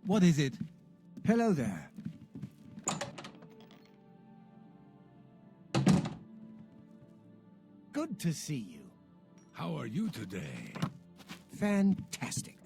What is it? Hello there. Good to see you. How are you today? Fantastic.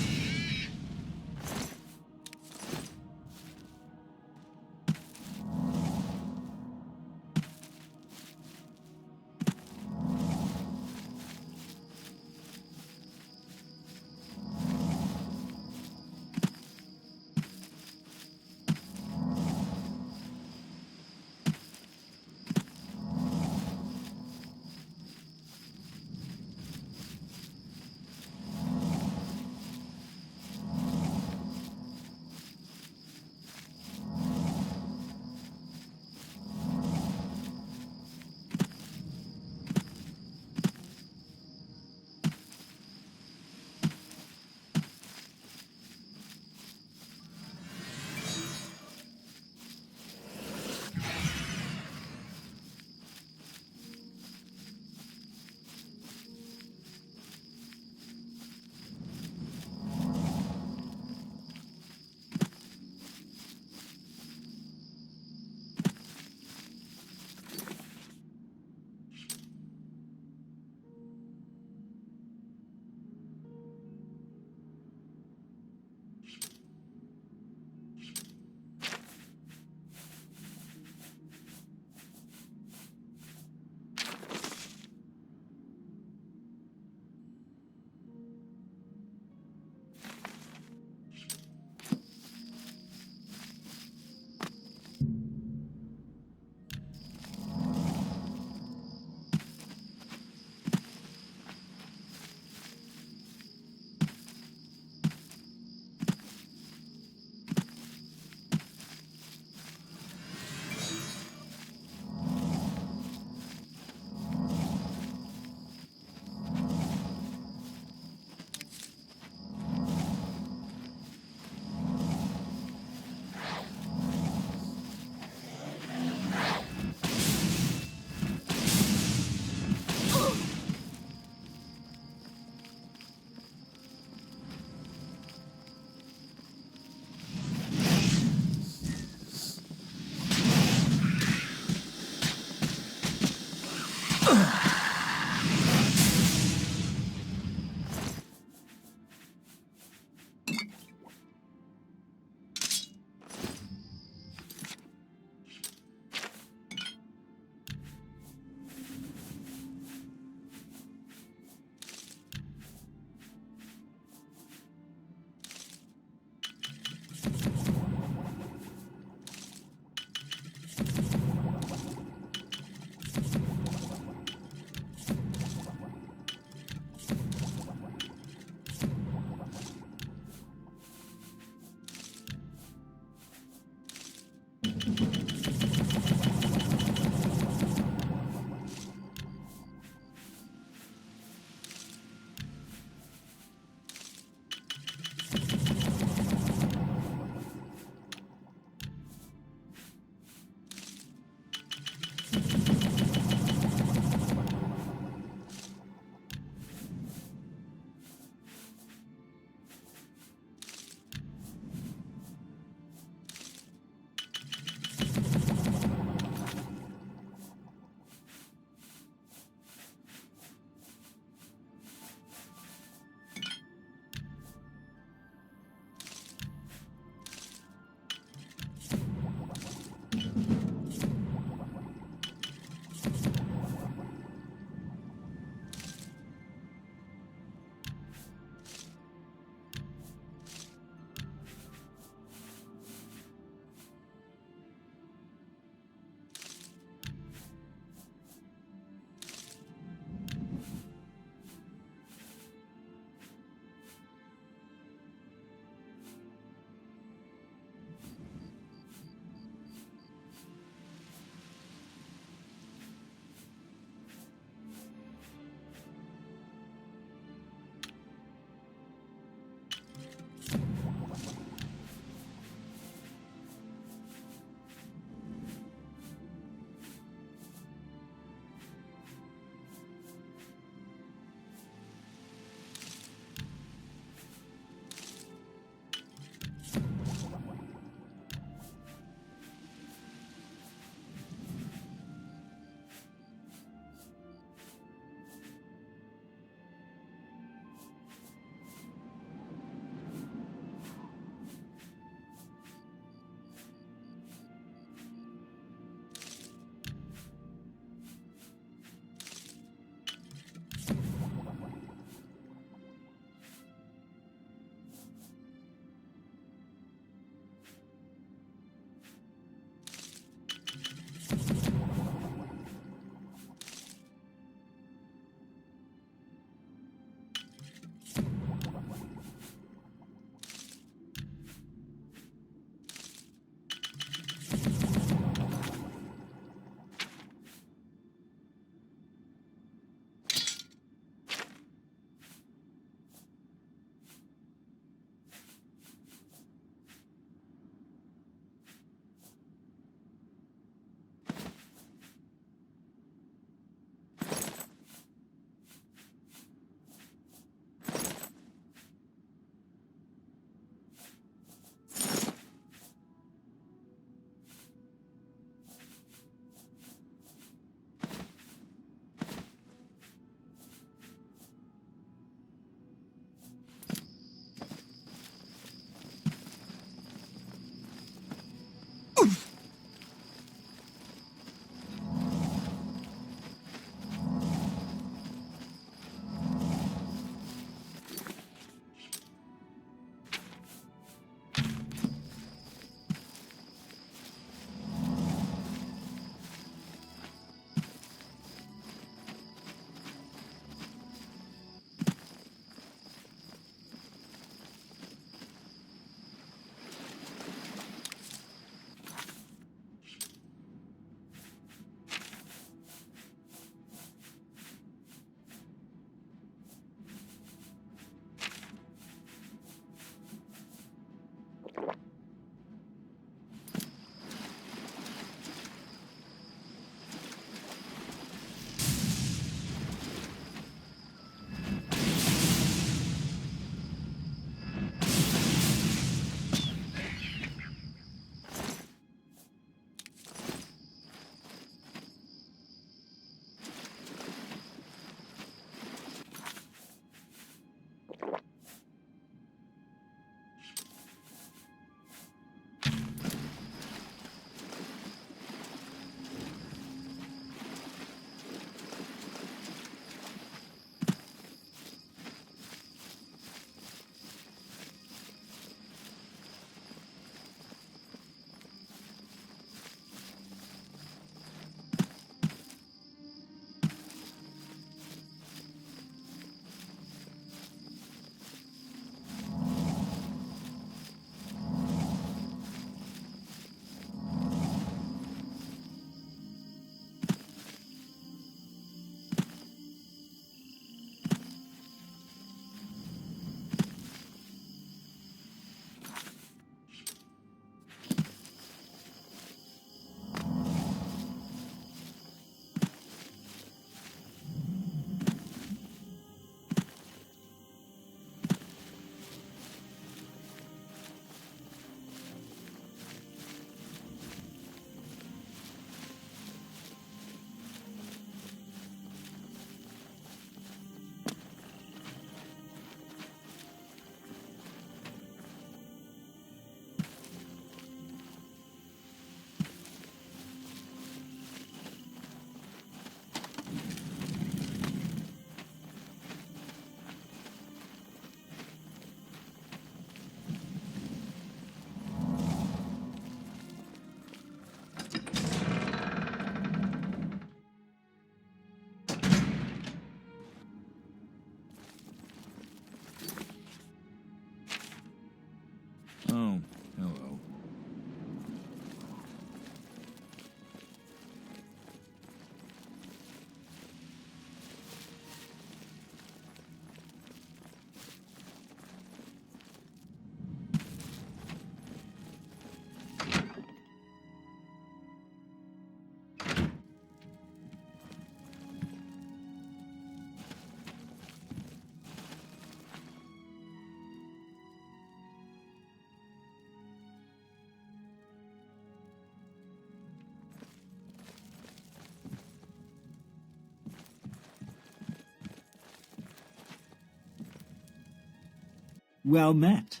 Well met.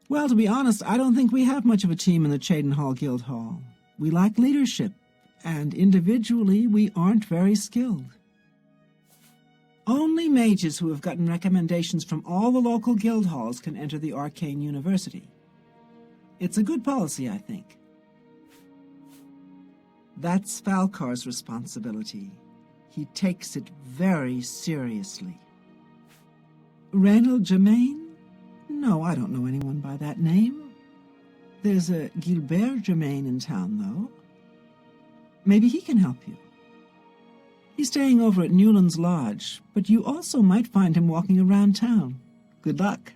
Well, to be honest, I don't think we have much of a team in the Cheydinhal Guild Hall. We lack leadership, and individually we aren't very skilled. Only mages who have gotten recommendations from all the local guild halls can enter the Arcane University. It's a good policy, I think. That's Falcar's responsibility. He takes it very seriously. Reynald Germain? No, I don't know anyone by that name. There's a Gilbert Germain in town, though. Maybe he can help you. He's staying over at Newland's Lodge, but you also might find him walking around town. Good luck.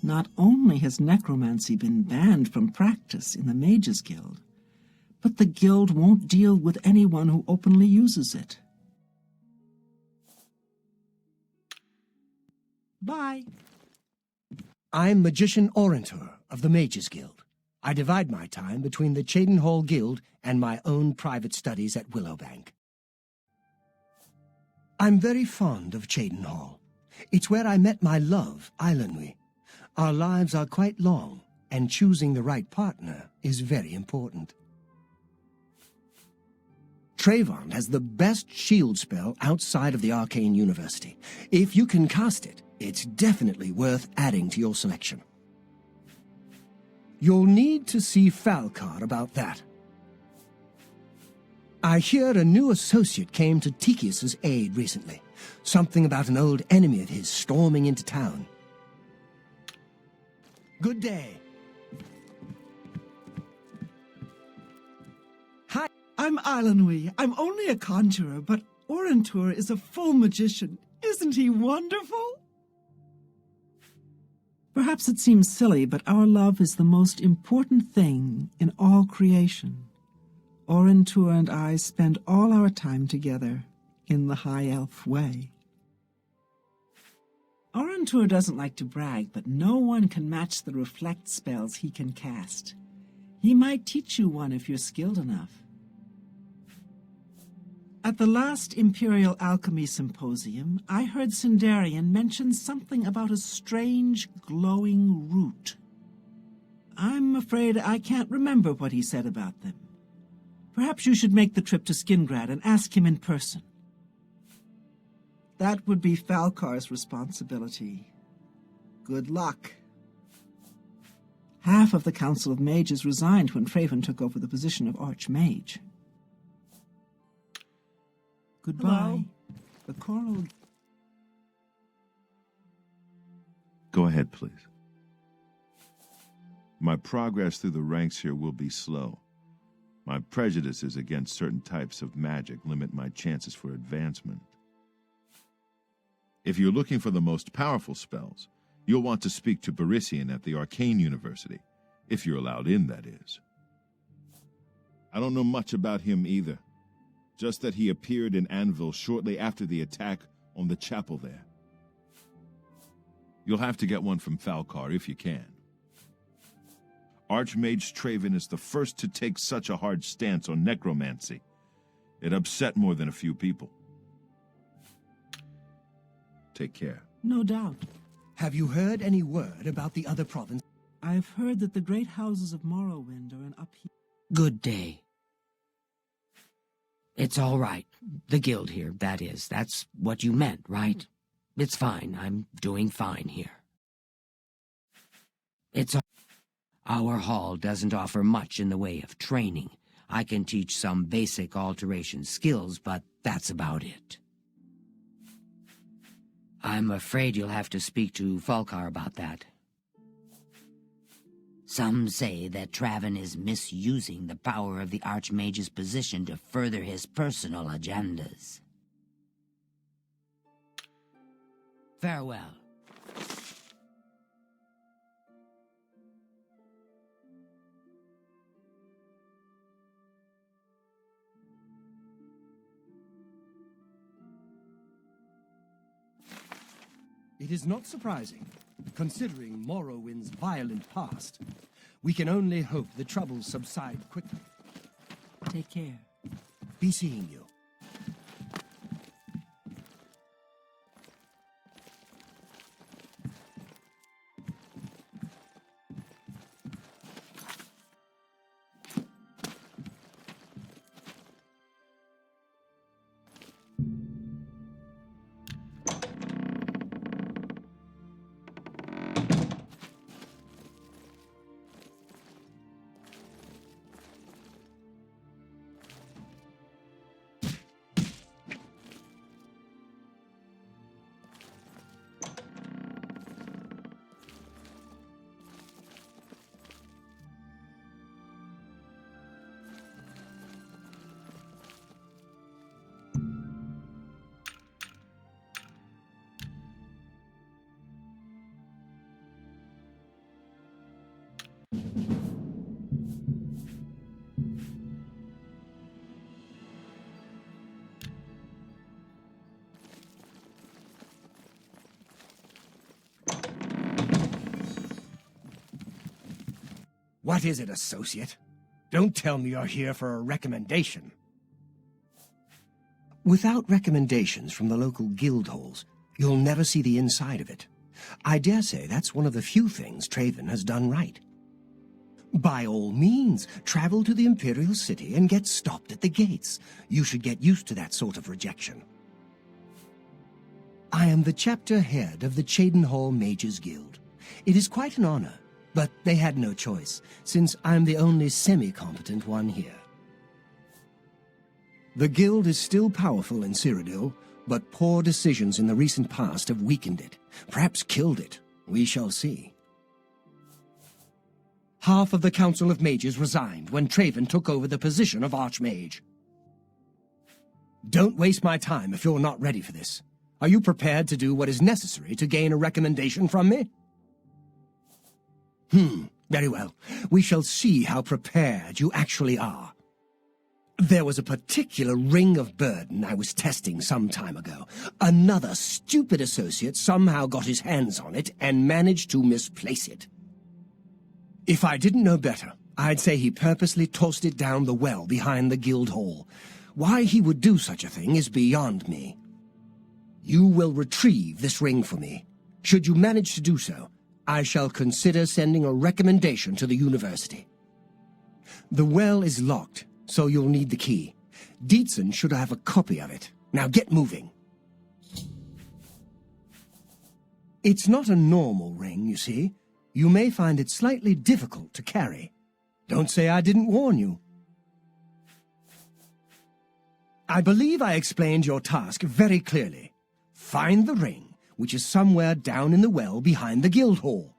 Not only has necromancy been banned from practice in the Mages Guild, but the guild won't deal with anyone who openly uses it. Bye. I'm Magician Orantor of the Mages Guild. I divide my time between the Cheydinhal Guild and my own private studies at Willowbank. I'm very fond of Cheydinhal. It's where I met my love, Eilenwy. Our lives are quite long, and choosing the right partner is very important. Trayvon has the best shield spell outside of the Arcane University. If you can cast it, it's definitely worth adding to your selection. You'll need to see Falcar about that. I hear a new associate came to Tychius's aid recently. Something about an old enemy of his storming into town. Good day. Hi. I'm Eilenwy. I'm only a conjurer, but Orantor is a full magician. Isn't he wonderful? Perhaps it seems silly, but our love is the most important thing in all creation. Orantor and I spend all our time together in the High Elf way. Orantor doesn't like to brag, but no one can match the reflect spells he can cast. He might teach you one if you're skilled enough. At the last Imperial Alchemy Symposium, I heard Sindarian mention something about a strange, glowing root. I'm afraid I can't remember what he said about them. Perhaps you should make the trip to Skingrad and ask him in person. That would be Falcar's responsibility. Good luck. Half of the Council of Mages resigned when Trayvon took over the position of Archmage. Goodbye. Hello. The Coral... Go ahead, please. My progress through the ranks here will be slow. My prejudices against certain types of magic limit my chances for advancement. If you're looking for the most powerful spells, you'll want to speak to Barisian at the Arcane University, if you're allowed in, that is. I don't know much about him either, just that he appeared in Anvil shortly after the attack on the chapel there. You'll have to get one from Falcar if you can. Archmage Trayvon is the first to take such a hard stance on necromancy. It upset more than a few people. Take care. No doubt. Have you heard any word about the other province? I've heard that the great houses of Morrowind are in upheaval. Good day. It's all right. The guild here, that is. That's what you meant, right? It's fine. I'm doing fine here. Our hall doesn't offer much in the way of training. I can teach some basic alteration skills, but that's about it. I'm afraid you'll have to speak to Falcar about that. Some say that Trayvon is misusing the power of the Archmage's position to further his personal agendas. Farewell. It is not surprising, considering Morrowind's violent past. We can only hope the troubles subside quickly. Take care. Be seeing you. What is it, associate? Don't tell me you're here for a recommendation. Without recommendations from the local guild halls, you'll never see the inside of it. I dare say that's one of the few things Traven has done right. By all means, travel to the Imperial City and get stopped at the gates. You should get used to that sort of rejection. I am the chapter head of the Cheydinhal Mages Guild. It is quite an honor, but they had no choice, since I'm the only semi-competent one here. The guild is still powerful in Cyrodiil, but poor decisions in the recent past have weakened it, perhaps killed it. We shall see. Half of the Council of Mages resigned when Traven took over the position of Archmage. Don't waste my time if you're not ready for this. Are you prepared to do what is necessary to gain a recommendation from me? Very well. We shall see how prepared you actually are. There was a particular ring of burden I was testing some time ago. Another stupid associate somehow got his hands on it and managed to misplace it. If I didn't know better, I'd say he purposely tossed it down the well behind the guild hall. Why he would do such a thing is beyond me. You will retrieve this ring for me. Should you manage to do so, I shall consider sending a recommendation to the university. The well is locked, so you'll need the key. Dietzen should have a copy of it. Now get moving. It's not a normal ring, you see. You may find it slightly difficult to carry. Don't say I didn't warn you. I believe I explained your task very clearly. Find the ring, which is somewhere down in the well behind the guild hall.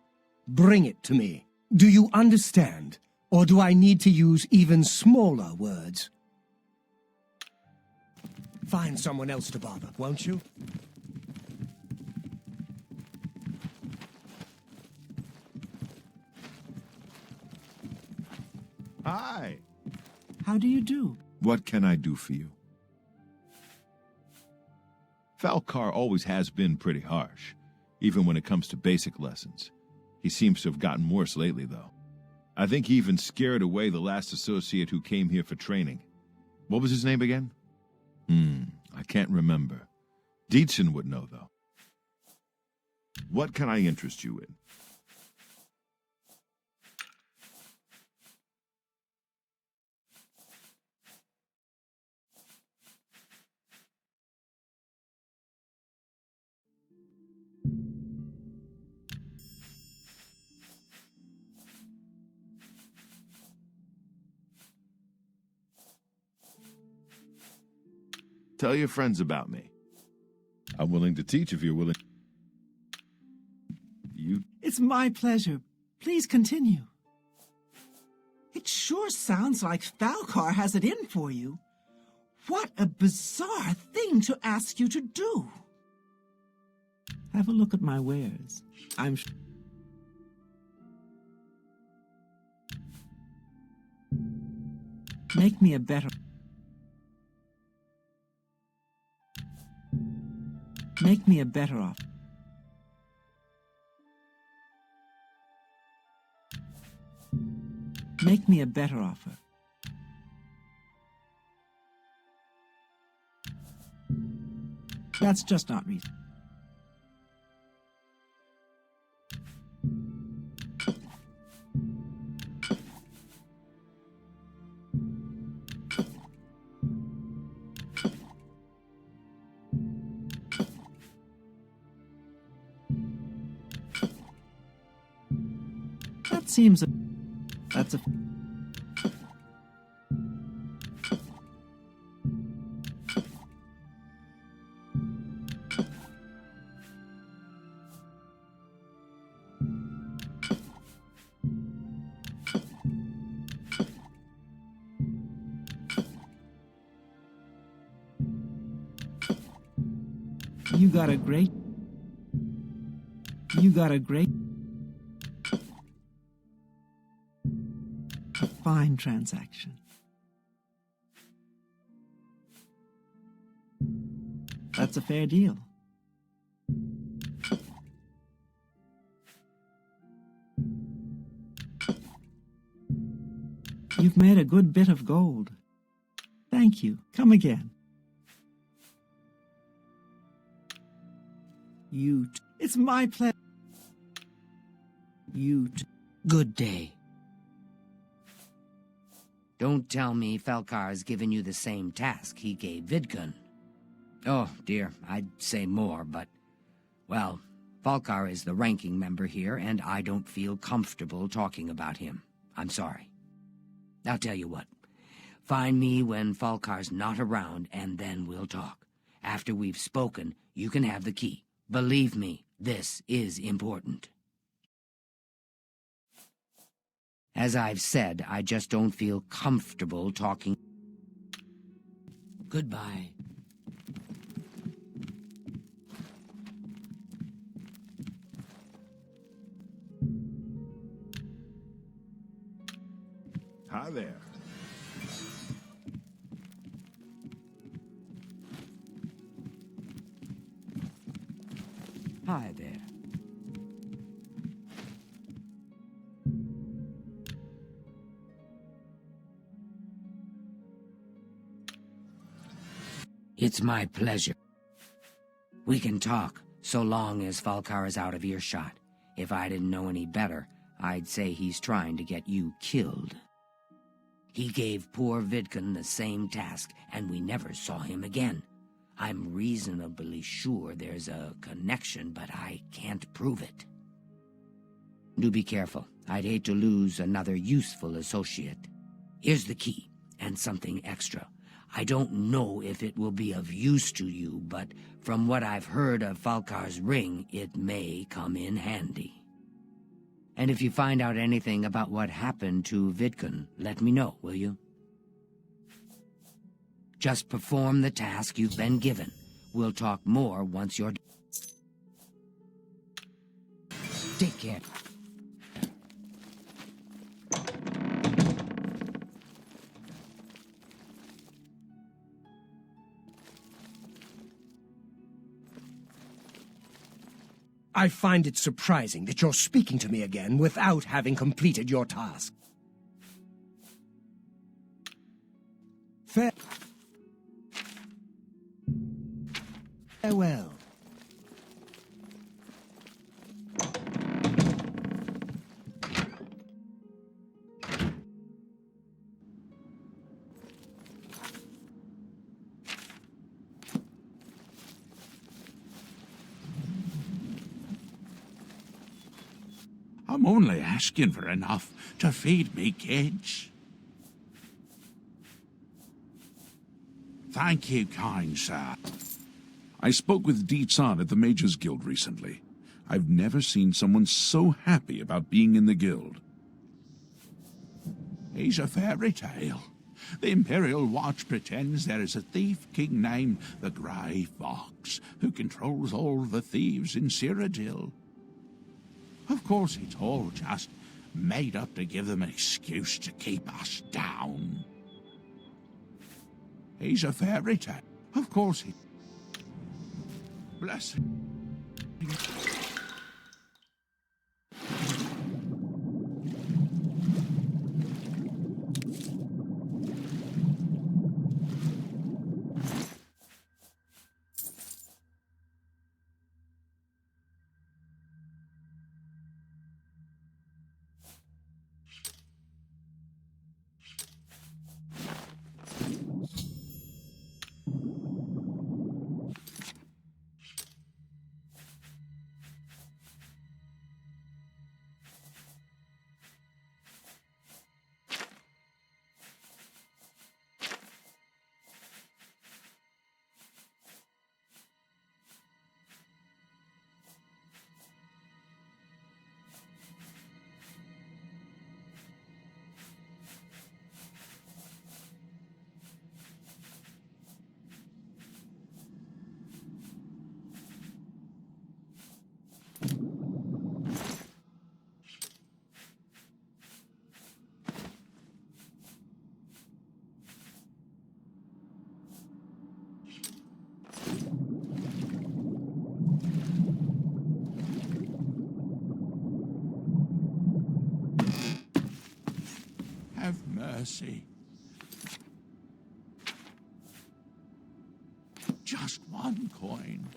Bring it to me. Do you understand? Or do I need to use even smaller words? Find someone else to bother, won't you? Hi. How do you do? What can I do for you? Falcar always has been pretty harsh, even when it comes to basic lessons. He seems to have gotten worse lately, though. I think he even scared away the last associate who came here for training. What was his name again? I can't remember. Dietzen would know, though. What can I interest you in? Tell your friends about me. I'm willing to teach if you're willing. It's my pleasure. Please continue. It sure sounds like Falcar has it in for you. What a bizarre thing to ask you to do. Have a look at my wares. Make me a better... Make me a better offer. Make me a better offer. That's just not reasonable. Seems that's a you got a great fine transaction. That's a fair deal. You've made a good bit of gold. Thank you. Come again. It's my pleasure. Good day. Don't tell me Felkar's given you the same task he gave Vidkun. Oh, dear, I'd say more, but... Well, Falkar is the ranking member here, and I don't feel comfortable talking about him. I'm sorry. I'll tell you what. Find me when Falkar's not around, and then we'll talk. After we've spoken, you can have the key. Believe me, this is important. As I've said, I just don't feel comfortable talking. Goodbye. Hi there. Hi there. It's my pleasure. We can talk, so long as Falkar is out of earshot. If I didn't know any better, I'd say he's trying to get you killed. He gave poor Vidkun the same task, and we never saw him again. I'm reasonably sure there's a connection, but I can't prove it. Do be careful. I'd hate to lose another useful associate. Here's the key, and something extra. I don't know if it will be of use to you, but from what I've heard of Falkar's ring, it may come in handy. And if you find out anything about what happened to Vidkun, let me know, will you? Just perform the task you've been given. We'll talk more once you're done. Take care. I find it surprising that you're speaking to me again without having completed your task. Farewell. I'm only asking for enough to feed me kids. Thank you, kind sir. I spoke with Di-Tsan at the Mages Guild recently. I've never seen someone so happy about being in the guild. He's a fairy tale. The Imperial Watch pretends there is a thief king named the Grey Fox who controls all the thieves in Cyrodiil. Of course, it's all just made up to give them an excuse to keep us down. He's a fairy tale. Of course he... Bless him. mercy. Just one coin.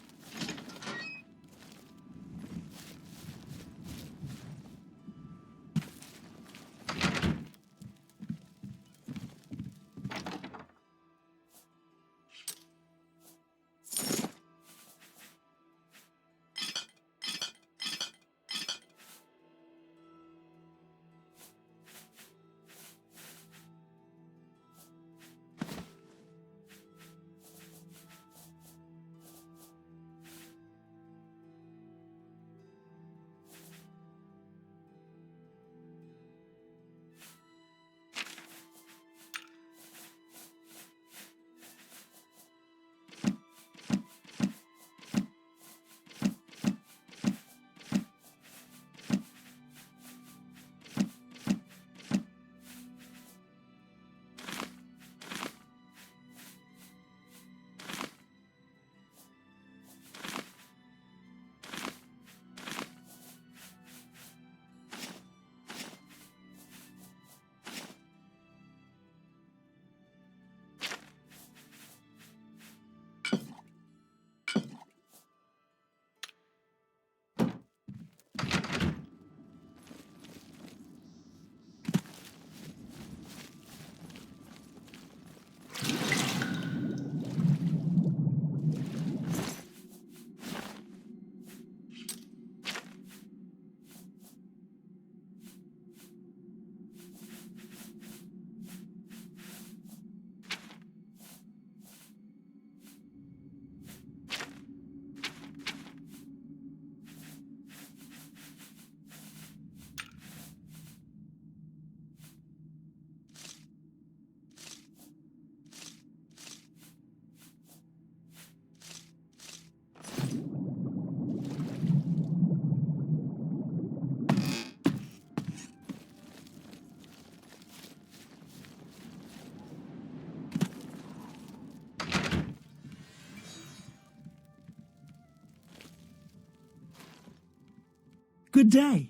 Good day.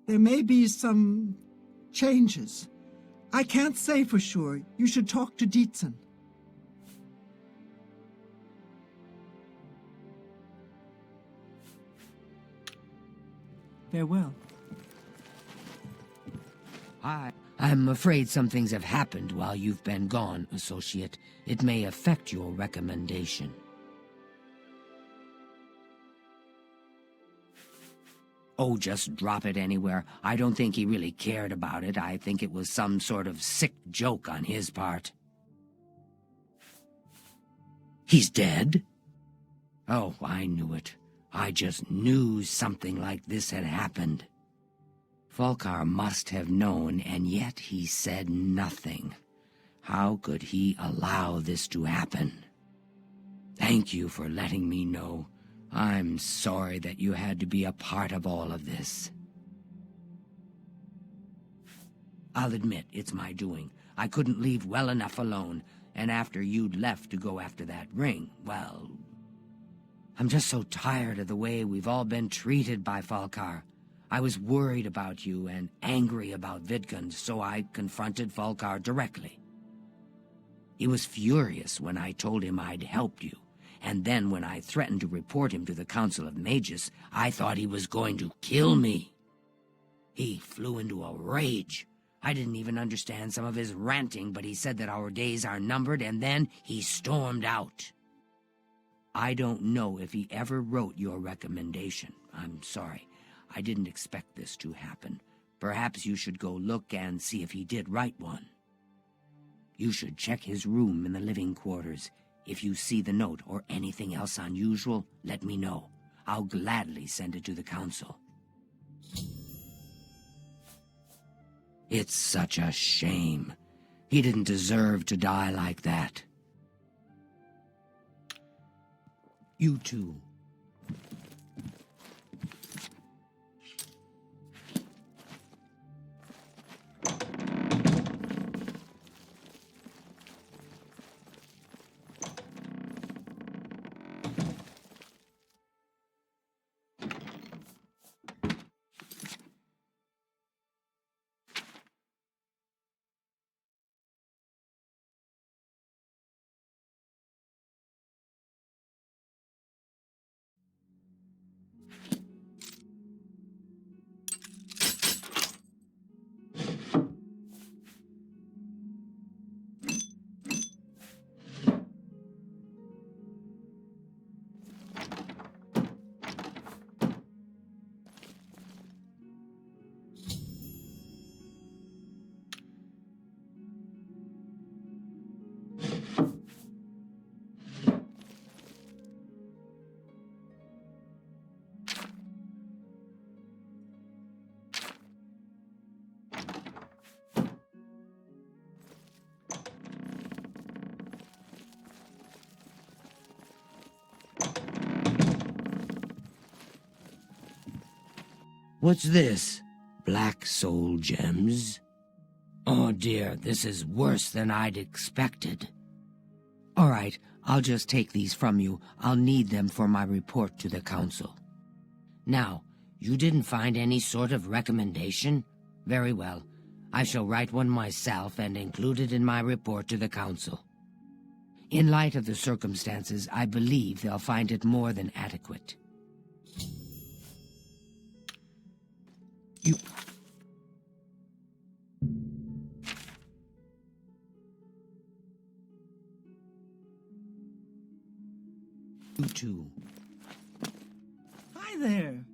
There may be some changes. I can't say for sure. You should talk to Dietzen. Farewell. I'm afraid some things have happened while you've been gone, Associate. It may affect your recommendation. Oh, just drop it anywhere. I don't think he really cared about it. I think it was some sort of sick joke on his part. He's dead? Oh, I knew it. I just knew something like this had happened. Falkar must have known, and yet he said nothing. How could he allow this to happen? Thank you for letting me know. I'm sorry that you had to be a part of all of this. I'll admit, it's my doing. I couldn't leave well enough alone, and after you'd left to go after that ring, well... I'm just so tired of the way we've all been treated by Falkar. I was worried about you and angry about Vidkund, so I confronted Falkar directly. He was furious when I told him I'd helped you. And then when I threatened to report him to the Council of Mages, I thought he was going to kill me. He flew into a rage. I didn't even understand some of his ranting, but he said that our days are numbered, and then he stormed out. I don't know if he ever wrote your recommendation. I'm sorry. I didn't expect this to happen. Perhaps you should go look and see if he did write one. You should check his room in the living quarters. If you see the note or anything else unusual, let me know. I'll gladly send it to the council. It's such a shame. He didn't deserve to die like that. You too. What's this? Black soul gems? Oh dear, this is worse than I'd expected. All right, I'll just take these from you. I'll need them for my report to the council. Now, you didn't find any sort of recommendation? Very well. I shall write one myself and include it in my report to the council. In light of the circumstances, I believe they'll find it more than adequate. You too. Hi there.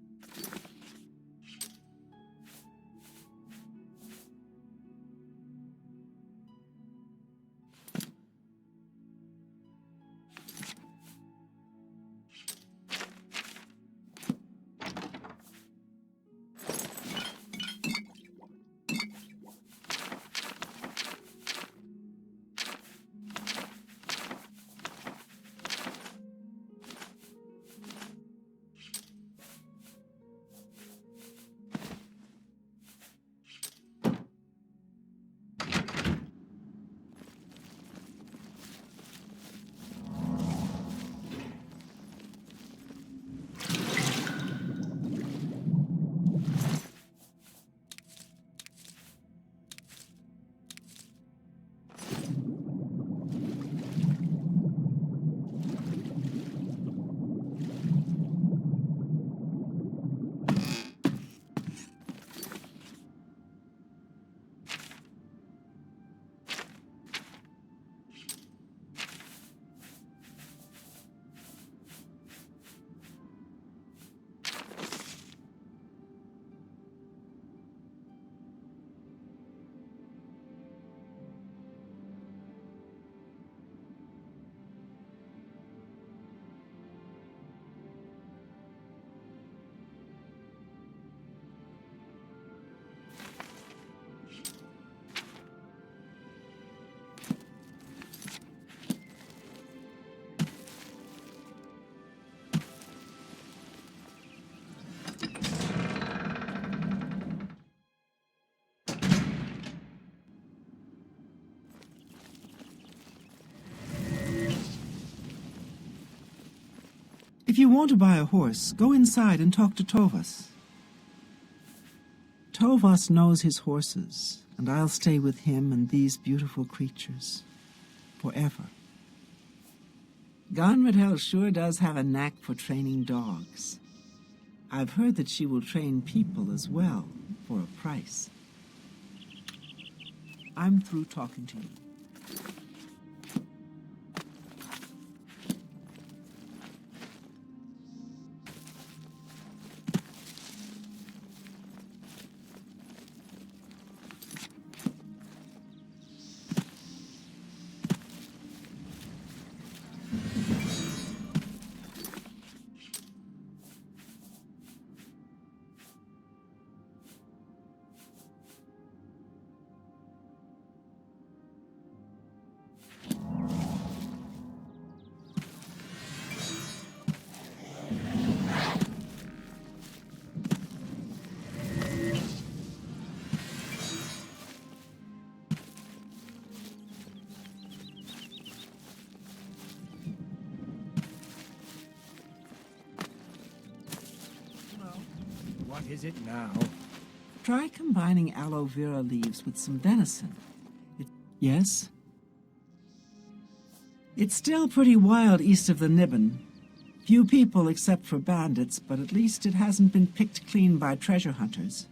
If you want to buy a horse, go inside and talk to Tovas. Tovas knows his horses, and I'll stay with him and these beautiful creatures forever. Ganradhel sure does have a knack for training dogs. I've heard that she will train people as well, for a price. I'm through talking to you. What is it now? Try combining aloe vera leaves with some venison. Yes? It's still pretty wild east of the Nibbin. Few people except for bandits, but at least it hasn't been picked clean by treasure hunters.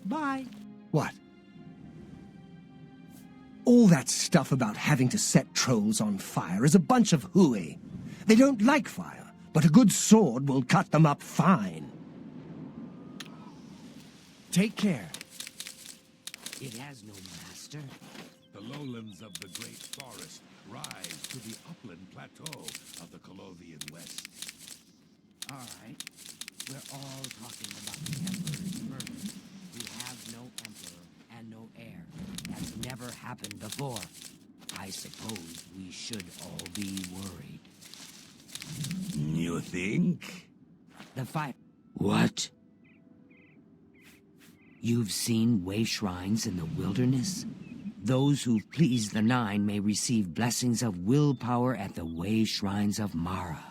Bye. What? All that stuff about having to set trolls on fire is a bunch of hooey. They don't like fire, but a good sword will cut them up fine. Take care. It has no master. The lowlands of the great forest rise to the upland plateau of the Colovian West. All right. We're all talking about the Emperor's murder. We have no Emperor and no heir. That's never happened before. I suppose we should all be worried. You think? The fight... What? You've seen way shrines in the wilderness? Those who've pleased the Nine may receive blessings of willpower at the way shrines of Mara.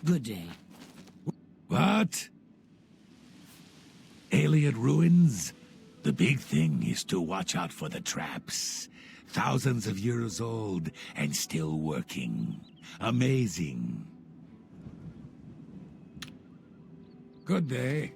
Good day. What? Alien ruins? The big thing is to watch out for the traps. Thousands of years old and still working. Amazing. Good day.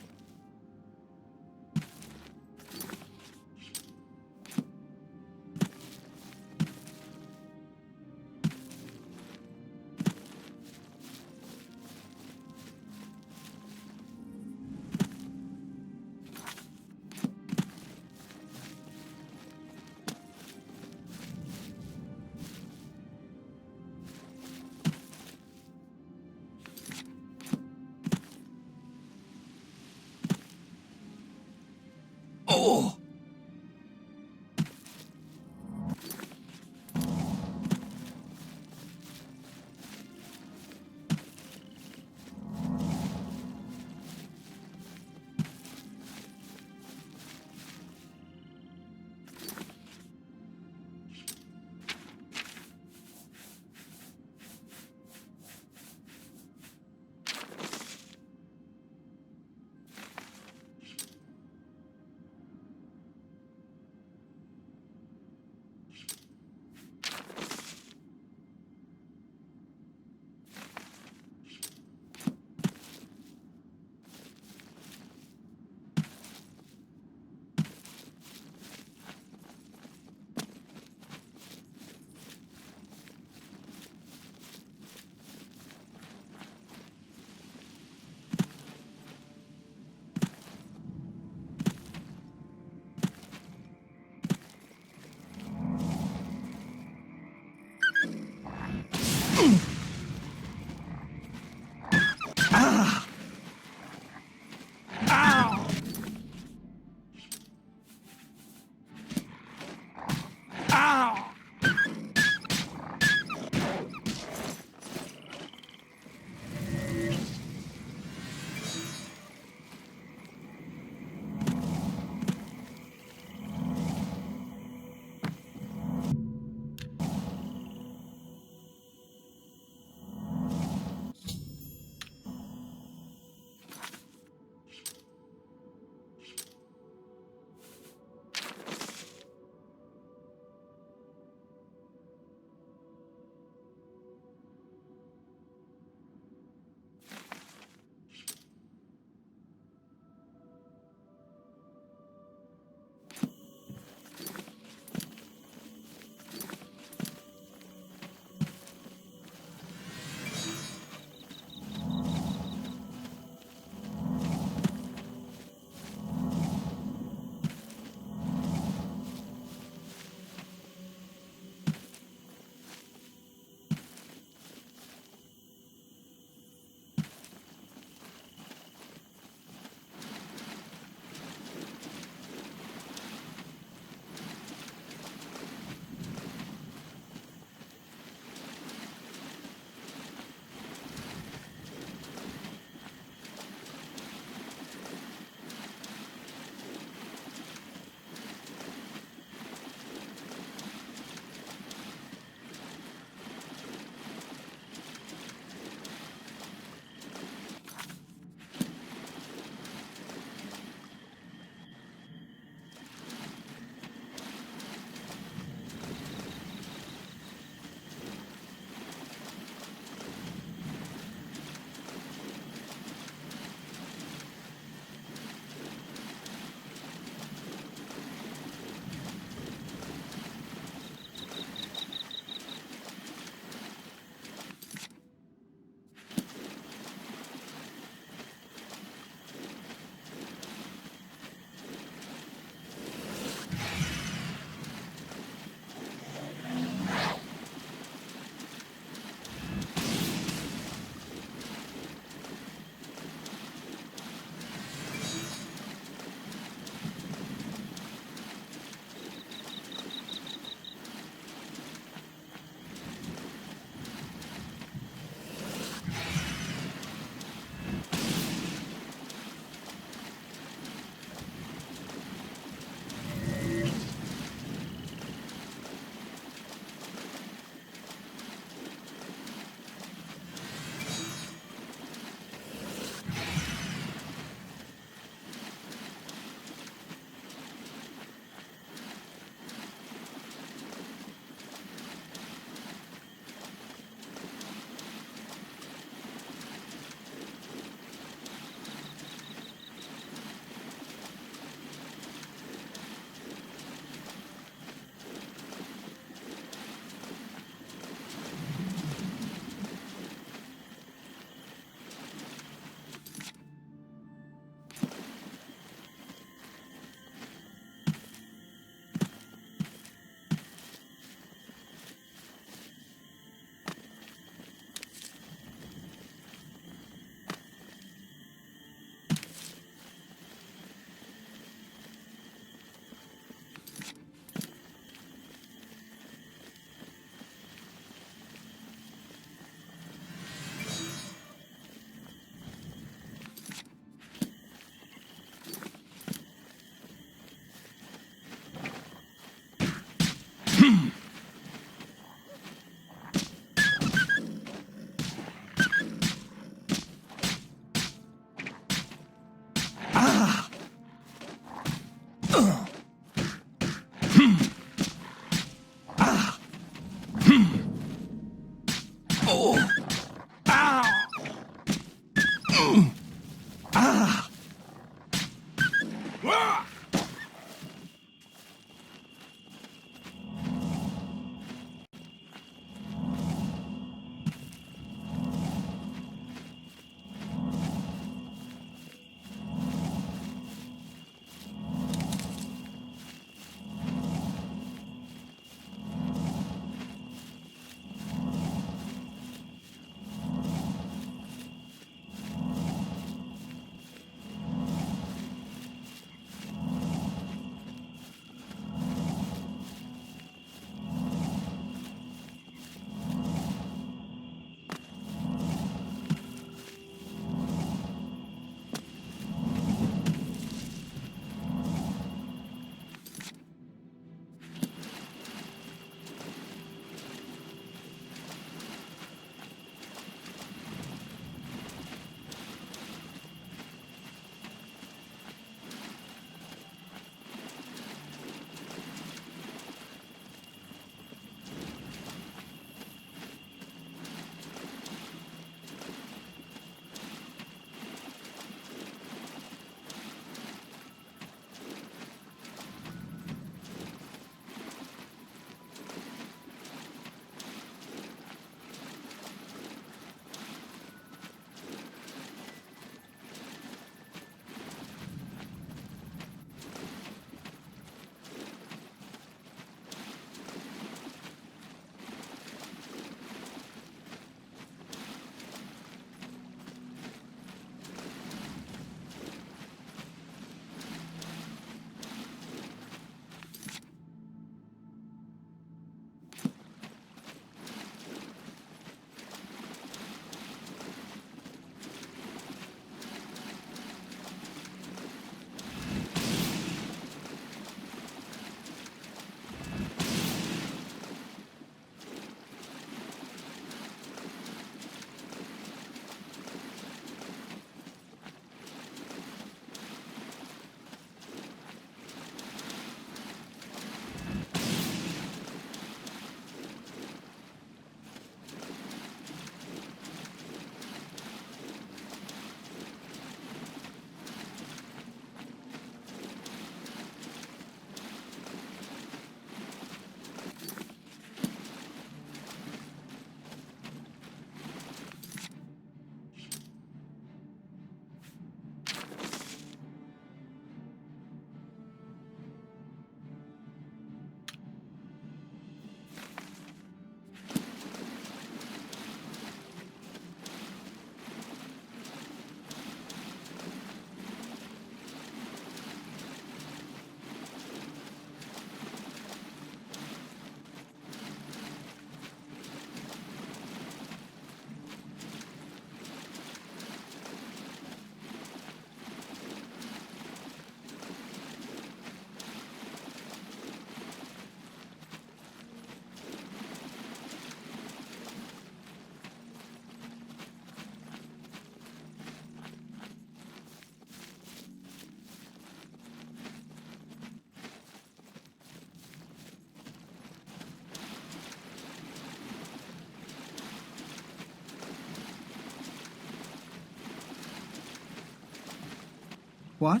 What?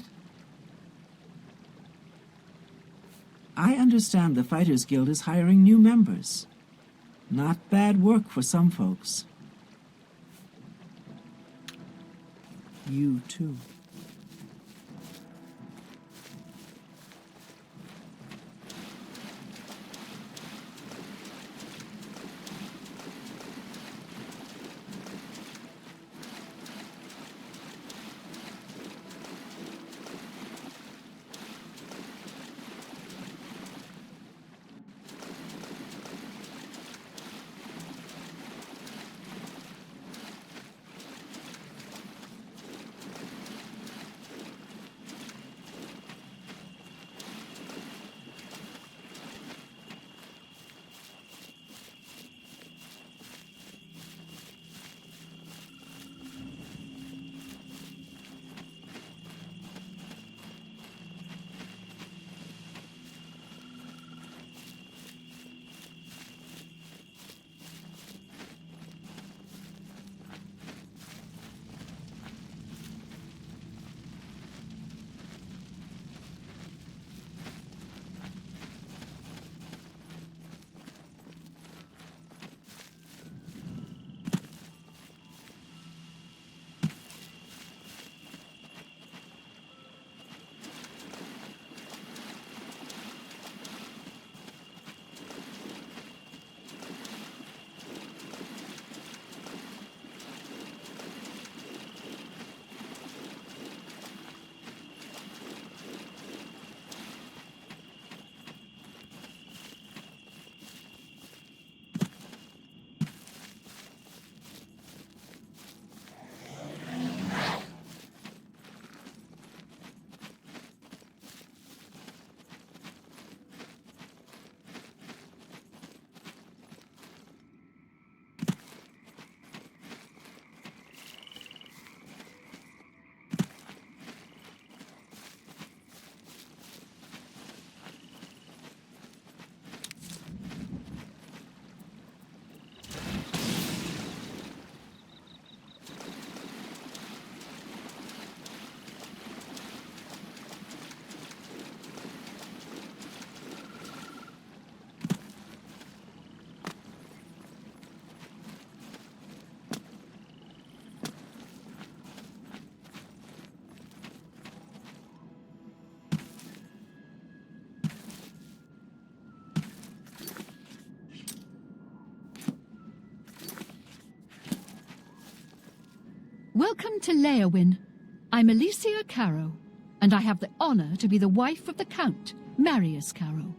I understand the Fighters Guild is hiring new members. Not bad work for some folks. You too. Welcome to Leowin. I'm Alicia Caro, and I have the honor to be the wife of the Count, Marius Caro.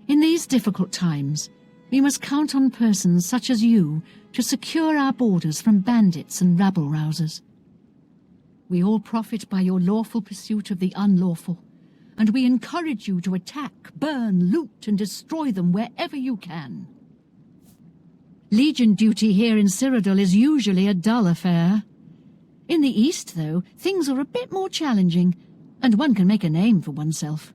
In these difficult times, we must count on persons such as you to secure our borders from bandits and rabble-rousers. We all profit by your lawful pursuit of the unlawful, and we encourage you to attack, burn, loot, and destroy them wherever you can. Legion duty here in Cyrodiil is usually a dull affair. In the east, though, things are a bit more challenging, and one can make a name for oneself.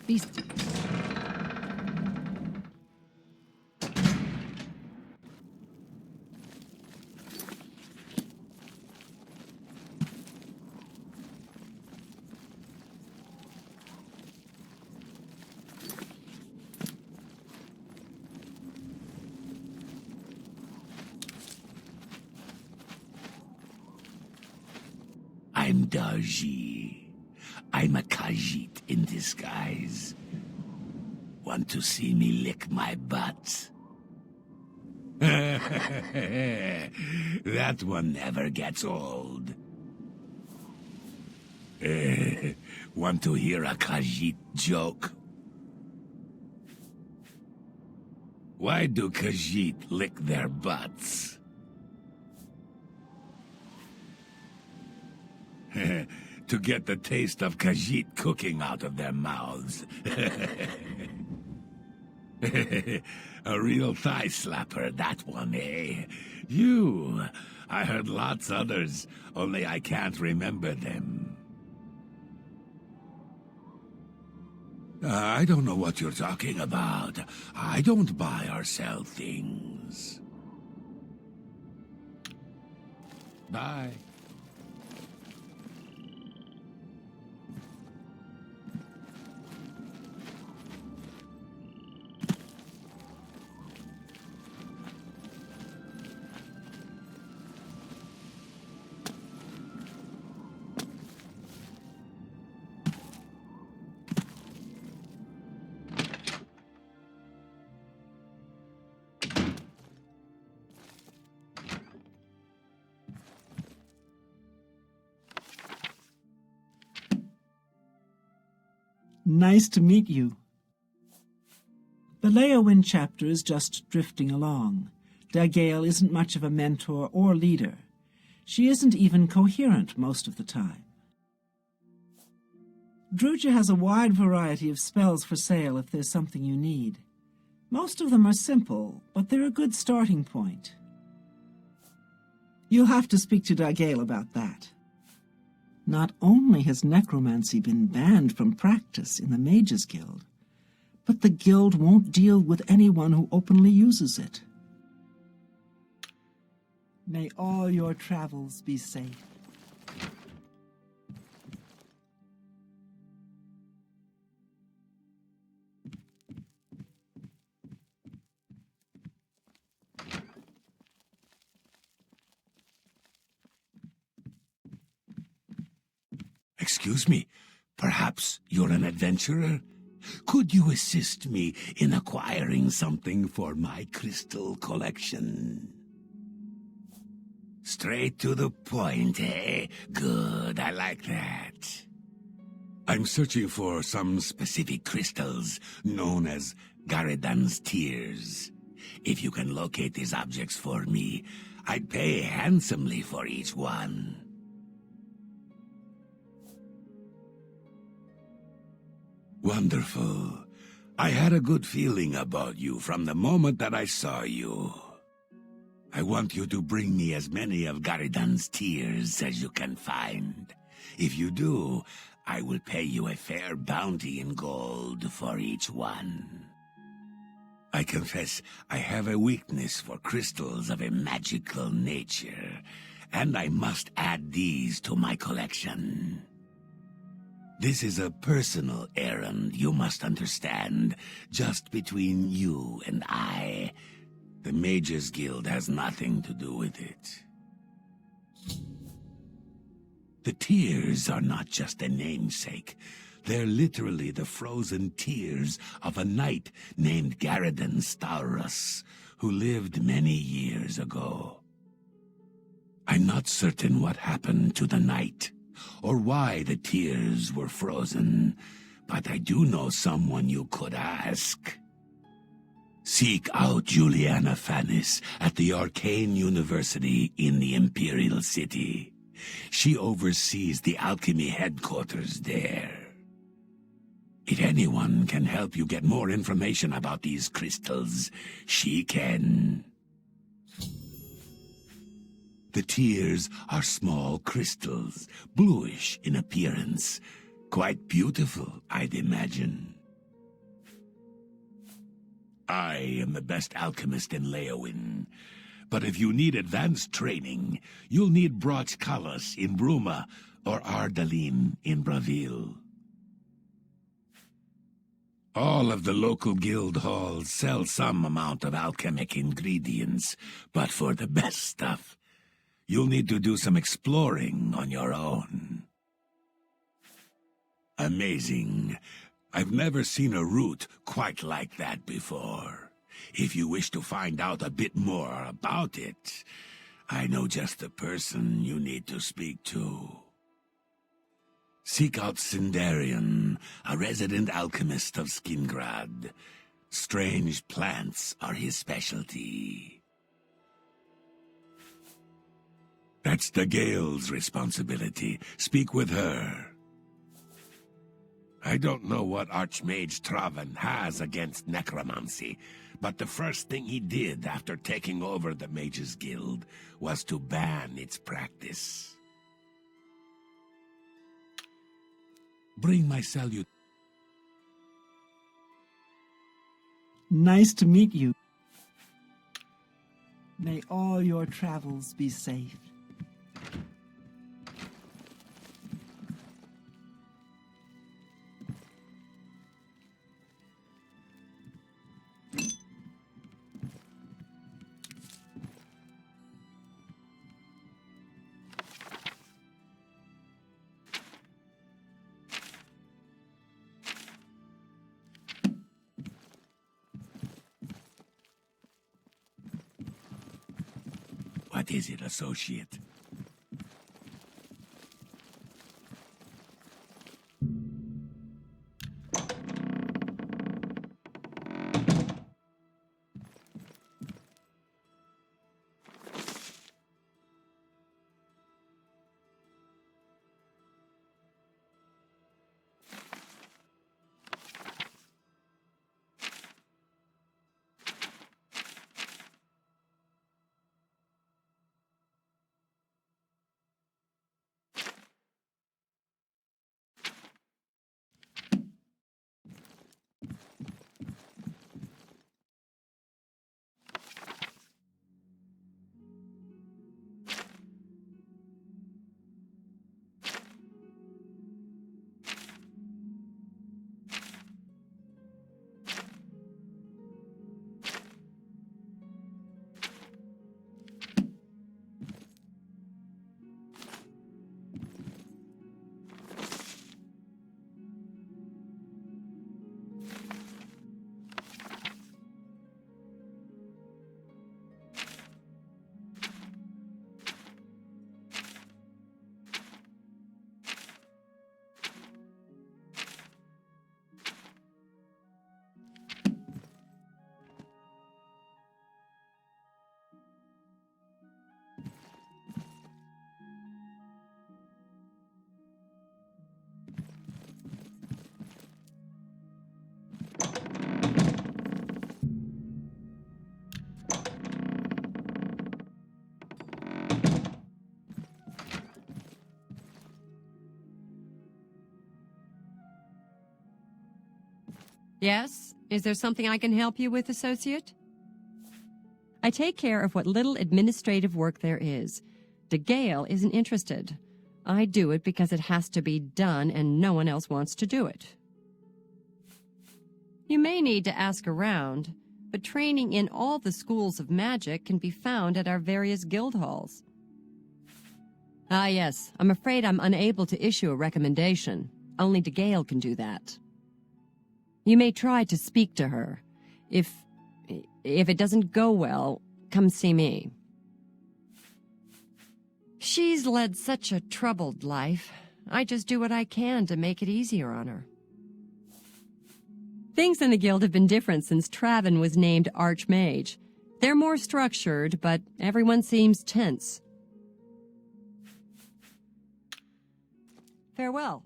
Beast. I'm Darji. I'm a Khajiit in disguise. Want to see me lick my butt? That one never gets old. Want to hear a Khajiit joke? Why do Khajiit lick their butts? To get the taste of Khajiit cooking out of their mouths. A real thigh slapper, that one, eh? You! I heard lots others, only I can't remember them. I don't know what you're talking about. I don't buy or sell things. Bye. Nice to meet you. The Leowin chapter is just drifting along. Dagale isn't much of a mentor or leader. She isn't even coherent most of the time. Druja has a wide variety of spells for sale if there's something you need. Most of them are simple, but they're a good starting point. You'll have to speak to Dagale about that. Not only has necromancy been banned from practice in the Mages Guild, but the guild won't deal with anyone who openly uses it. May all your travels be safe. Excuse me, perhaps you're an adventurer? Could you assist me in acquiring something for my crystal collection? Straight to the point, eh? Good, I like that. I'm searching for some specific crystals known as Garadan's Tears. If you can locate these objects for me, I'd pay handsomely for each one. Wonderful. I had a good feeling about you from the moment that I saw you. I want you to bring me as many of Garadan's tears as you can find. If you do, I will pay you a fair bounty in gold for each one. I confess I have a weakness for crystals of a magical nature, and I must add these to my collection. This is a personal errand, you must understand, just between you and I. The Mages Guild has nothing to do with it. The tears are not just a namesake. They're literally the frozen tears of a knight named Garadan Staurus, who lived many years ago. I'm not certain what happened to the knight, or why the tears were frozen, but I do know someone you could ask. Seek out Juliana Fanis at the Arcane University in the Imperial City. She oversees the alchemy headquarters there. If anyone can help you get more information about these crystals, she can. The tears are small crystals, bluish in appearance. Quite beautiful, I'd imagine. I am the best alchemist in Leowin, but if you need advanced training, you'll need Broch Kalas in Bruma or Ardalin in Bravil. All of the local guild halls sell some amount of alchemic ingredients, but for the best stuff, you'll need to do some exploring on your own. Amazing. I've never seen a root quite like that before. If you wish to find out a bit more about it, I know just the person you need to speak to. Seek out Sindarian, a resident alchemist of Skingrad. Strange plants are his specialty. That's the Gale's responsibility. Speak with her. I don't know what Archmage Traven has against necromancy, but the first thing he did after taking over the Mages Guild was to ban its practice. Bring my salute. Nice to meet you. May all your travels be safe. What is it, associate? Yes? Is there something I can help you with, associate? I take care of what little administrative work there is. De Gale isn't interested. I do it because it has to be done and no one else wants to do it. You may need to ask around, but training in all the schools of magic can be found at our various guild halls. Ah, yes. I'm afraid I'm unable to issue a recommendation. Only De Gale can do that. You may try to speak to her. If it doesn't go well, come see me. She's led such a troubled life. I just do what I can to make it easier on her. Things in the guild have been different since Traven was named Archmage. They're more structured, but everyone seems tense. Farewell.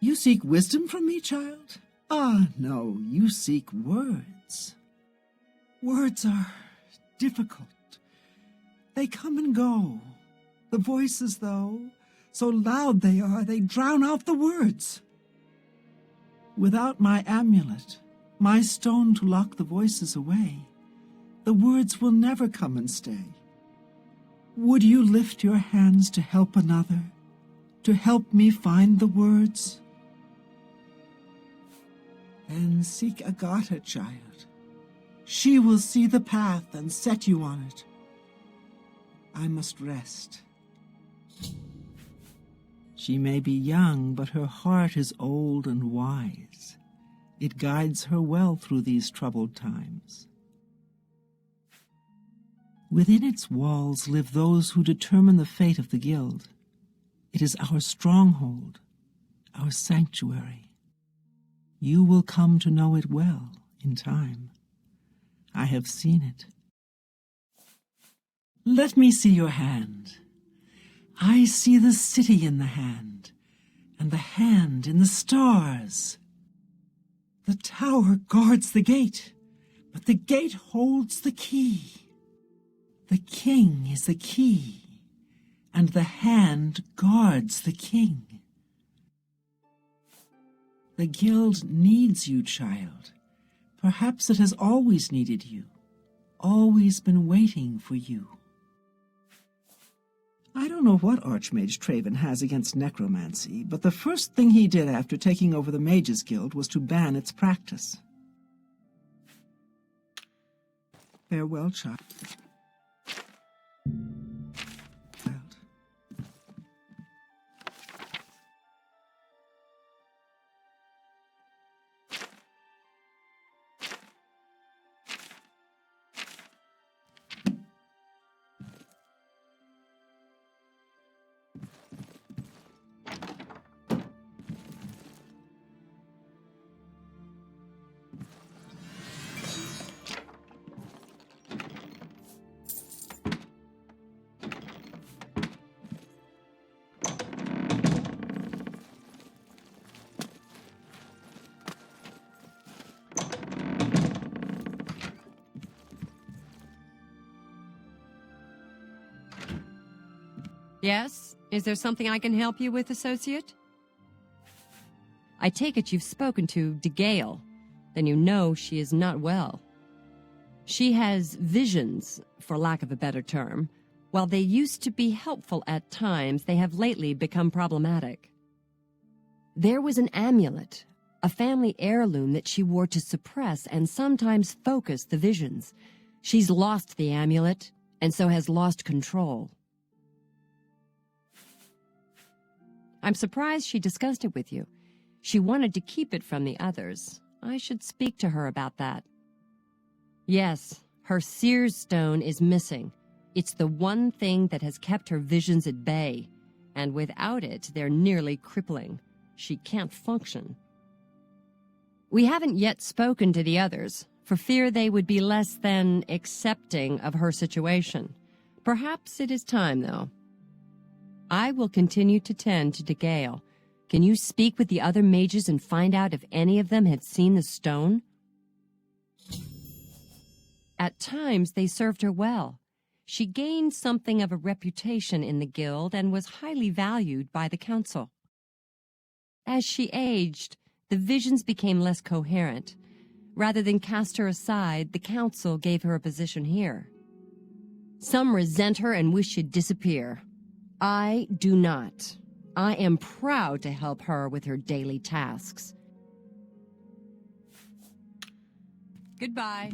You seek wisdom from me, child? Ah, no, you seek words. Words are difficult. They come and go. The voices, though, so loud they are, they drown out the words. Without my amulet, my stone to lock the voices away, the words will never come and stay. Would you lift your hands to help another, to help me find the words? Then seek Agata, child. She will see the path and set you on it. I must rest. She may be young, but her heart is old and wise. It guides her well through these troubled times. Within its walls live those who determine the fate of the guild. It is our stronghold, our sanctuary. You will come to know it well in time. I have seen it. Let me see your hand. I see the city in the hand, and the hand in the stars. The tower guards the gate, but the gate holds the key. The king is the key, and the hand guards the king. The guild needs you, child. Perhaps it has always needed you, always been waiting for you. I don't know what Archmage Traven has against necromancy, but the first thing he did after taking over the Mages Guild was to ban its practice. Farewell, child. Yes? Is there something I can help you with, associate? I take it you've spoken to DeGale. Then you know she is not well. She has visions, for lack of a better term. While they used to be helpful at times, they have lately become problematic. There was an amulet, a family heirloom that she wore to suppress and sometimes focus the visions. She's lost the amulet, and so has lost control. I'm surprised she discussed it with you. She wanted to keep it from the others. I should speak to her about that. Yes, her Seer's Stone is missing. It's the one thing that has kept her visions at bay, and without it, they're nearly crippling. She can't function. We haven't yet spoken to the others, for fear they would be less than accepting of her situation. Perhaps it is time, though. I will continue to tend to DeGale. Can you speak with the other mages and find out if any of them had seen the stone? At times, they served her well. She gained something of a reputation in the guild and was highly valued by the council. As she aged, the visions became less coherent. Rather than cast her aside, the council gave her a position here. Some resent her and wish she'd disappear. I do not. I am proud to help her with her daily tasks. Goodbye.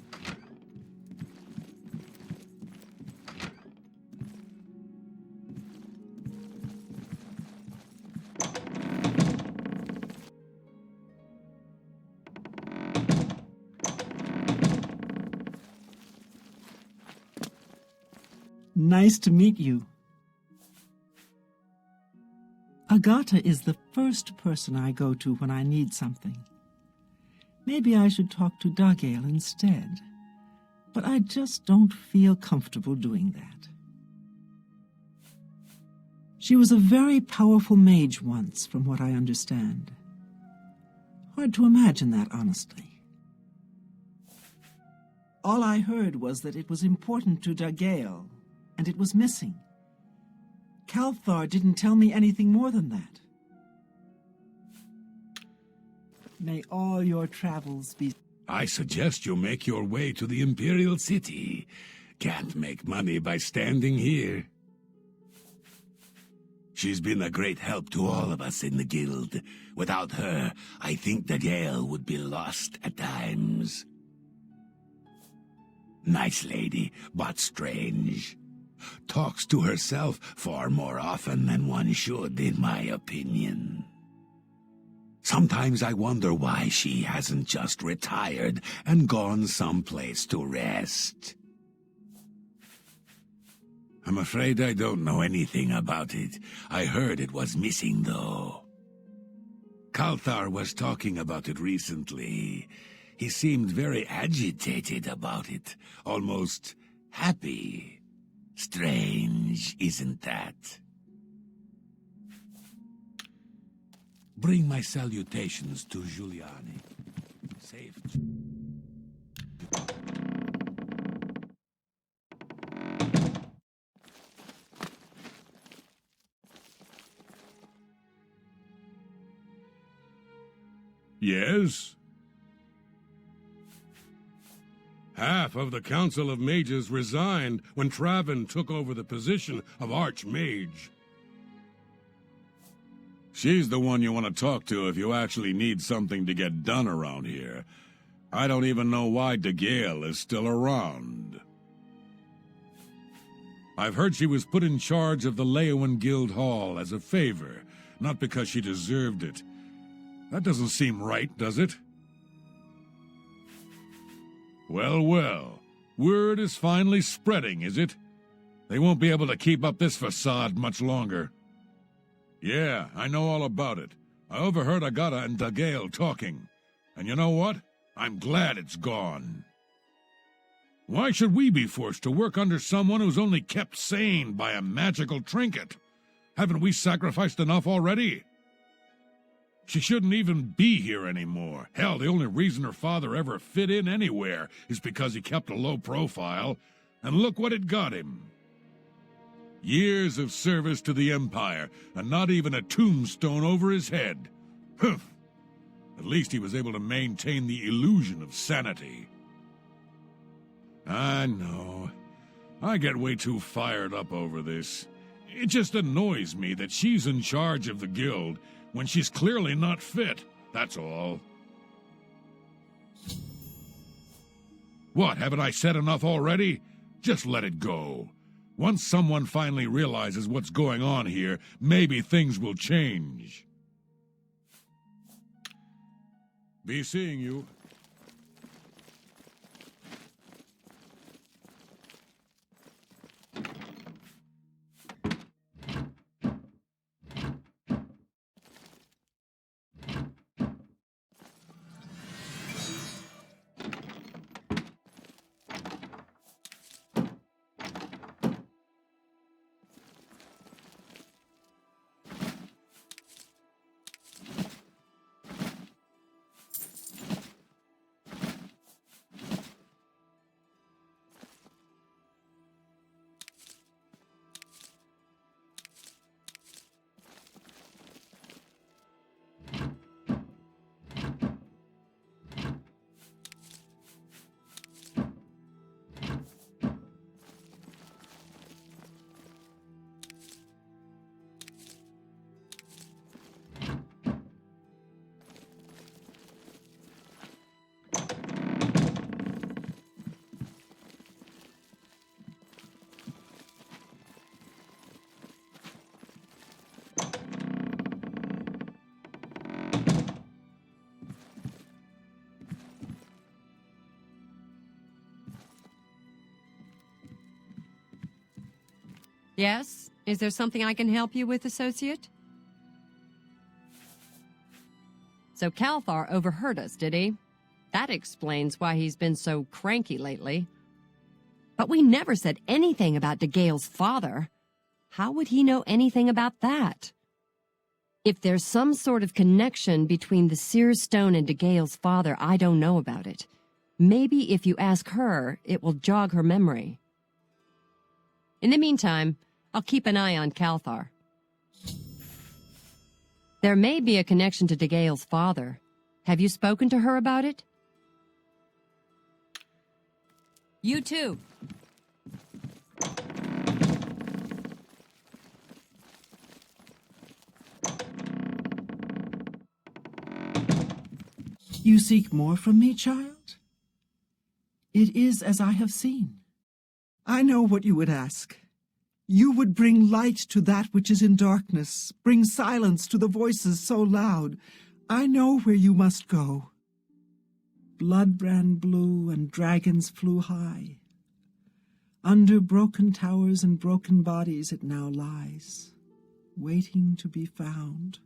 Nice to meet you. Agata is the first person I go to when I need something. Maybe I should talk to DeGale instead, but I just don't feel comfortable doing that. She was a very powerful mage once, from what I understand. Hard to imagine that, honestly. All I heard was that it was important to DeGale, and it was missing. Calthar didn't tell me anything more than that. May all your travels be... I suggest you make your way to the Imperial City. Can't make money by standing here. She's been a great help to all of us in the guild. Without her, I think the Gale would be lost at times. Nice lady, but strange. Talks to herself far more often than one should, in my opinion. Sometimes I wonder why she hasn't just retired and gone someplace to rest. I'm afraid I don't know anything about it. I heard it was missing, though. Kalthar was talking about it recently. He seemed very agitated about it, almost happy. Strange, isn't that? Bring my salutations to Giuliani. Safe. Yes? Half of the Council of Mages resigned when Traven took over the position of Archmage. She's the one you want to talk to if you actually need something to get done around here. I don't even know why DeGale is still around. I've heard she was put in charge of the Leowen Guild Hall as a favor, not because she deserved it. That doesn't seem right, does it? Well, well. Word is finally spreading, is it? They won't be able to keep up this facade much longer. Yeah, I know all about it. I overheard Agata and DeGale talking. And you know what? I'm glad it's gone. Why should we be forced to work under someone who's only kept sane by a magical trinket? Haven't we sacrificed enough already? She shouldn't even be here anymore. Hell, the only reason her father ever fit in anywhere is because he kept a low profile. And look what it got him. Years of service to the Empire, and not even a tombstone over his head. Humph. At least he was able to maintain the illusion of sanity. I know. I get way too fired up over this. It just annoys me that she's in charge of the guild when she's clearly not fit, that's all. What, haven't I said enough already? Just let it go. Once someone finally realizes what's going on here, maybe things will change. Be seeing you. Yes? Is there something I can help you with, Associate? So Kalthar overheard us, did he? That explains why he's been so cranky lately. But we never said anything about DeGale's father. How would he know anything about that? If there's some sort of connection between the Seer Stone and DeGale's father, I don't know about it. Maybe if you ask her, it will jog her memory. In the meantime, I'll keep an eye on Kalthar. There may be a connection to DeGale's father. Have you spoken to her about it? You too. You seek more from me, child? It is as I have seen. I know what you would ask. You would bring light to that which is in darkness, bring silence to the voices so loud. I know where you must go. Blood ran blue and dragons flew high. Under broken towers and broken bodies it now lies, waiting to be found.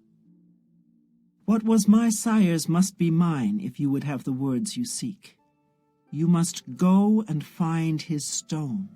What was my sire's must be mine if you would have the words you seek. You must go and find his stone.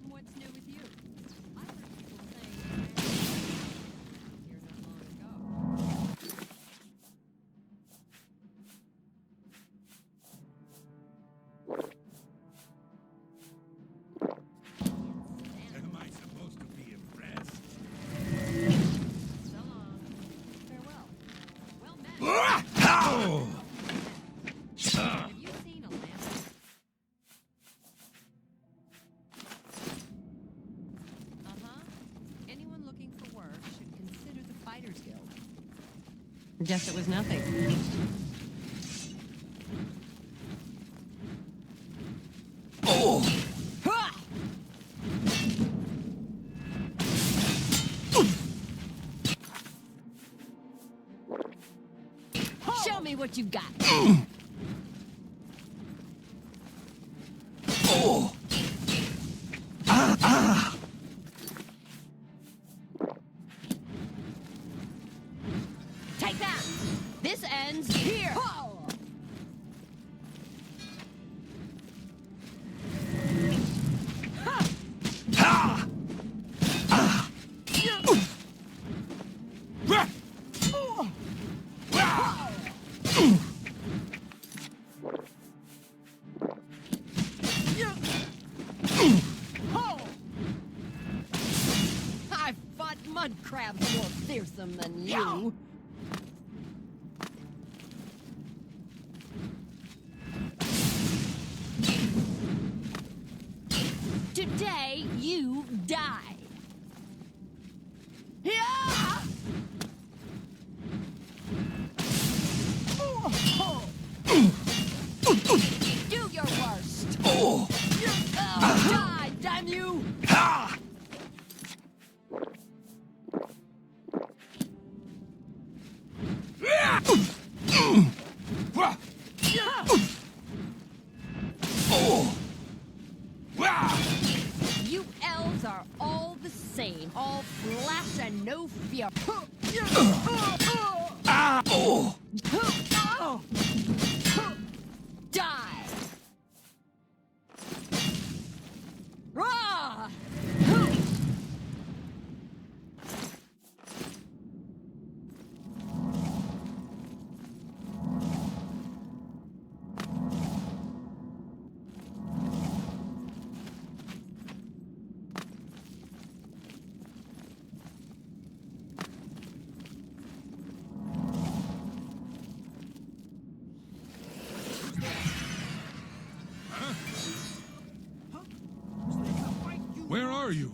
What's new with you? I heard people saying here not long ago. Guess it was nothing. Show me what you've got. Take that! This ends here! I've fought mud crabs more fearsome than you. Today, you die. Yeah! Do your worst. Oh, die, damn you! You elves are all the same, all flash and no fear. Die! Rah! Where are you?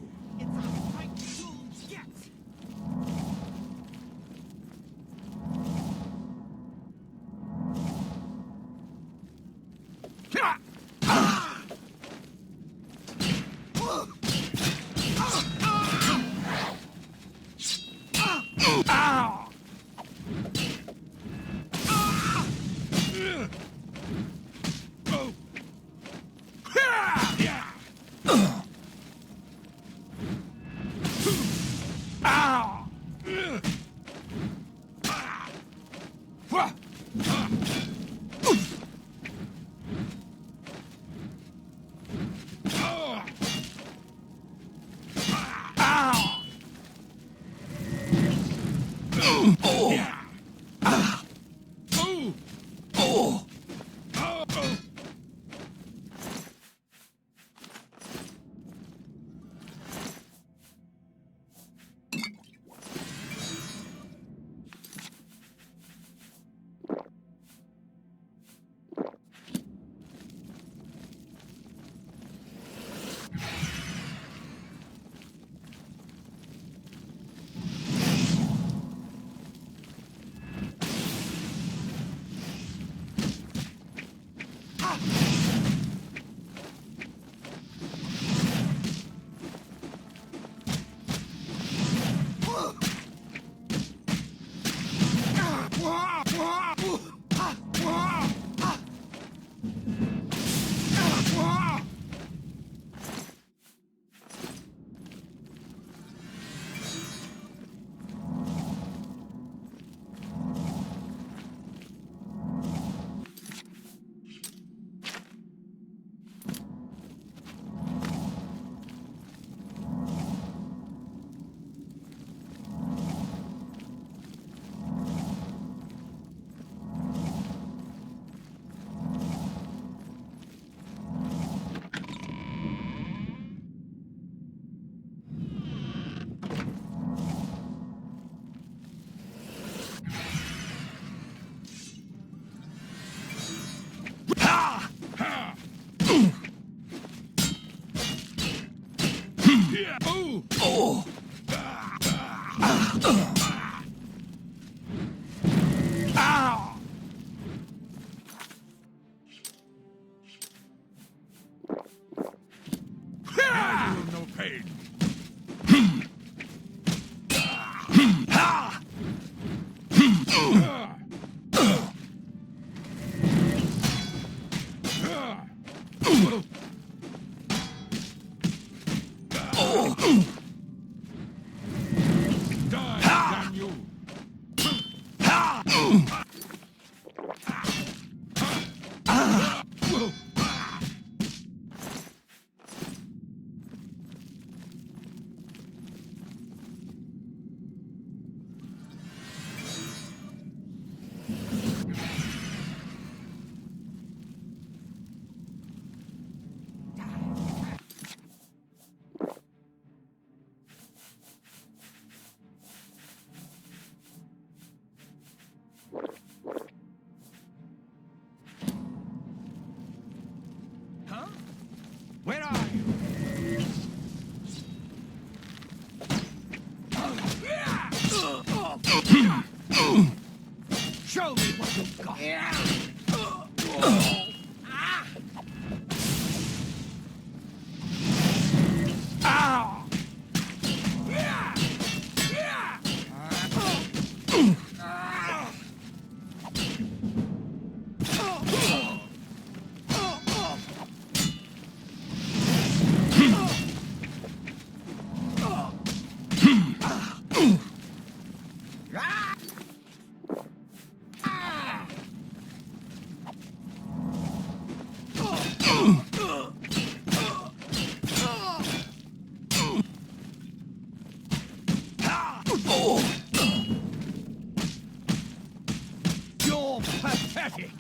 blade! Die, damn you! Where are you? Show me what you've got. You're pathetic.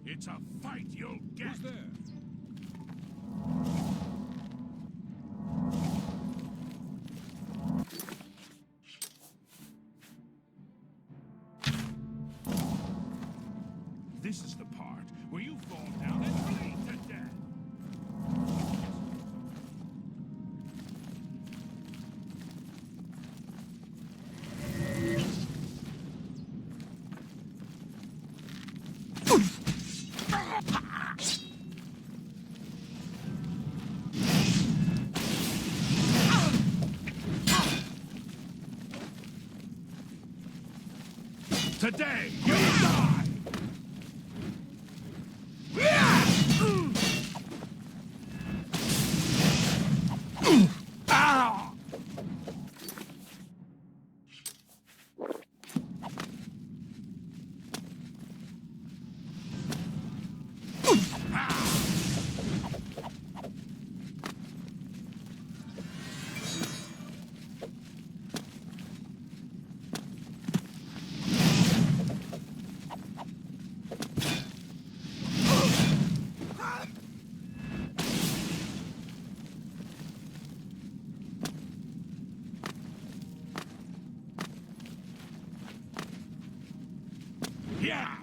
It's a fight you'll get. Who's there? This is the part where you fall down and bleed to death. Today, you die! Yeah!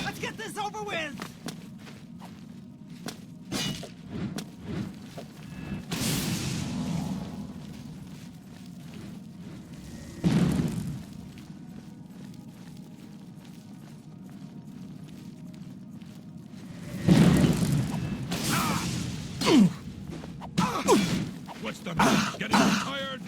Let's get this over with! the meat's getting tired.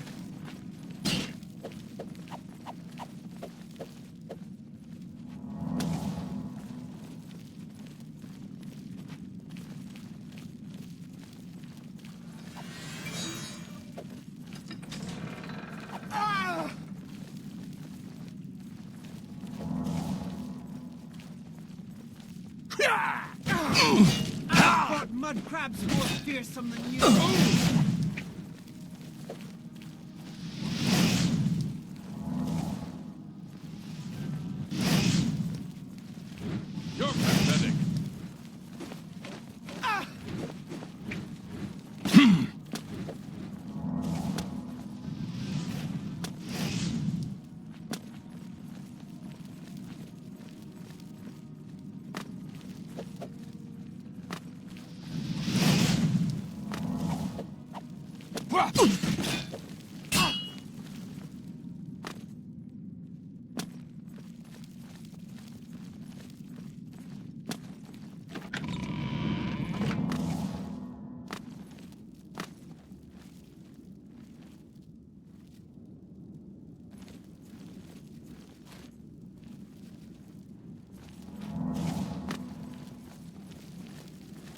I thought mud crabs more fearsome than you. You're pathetic.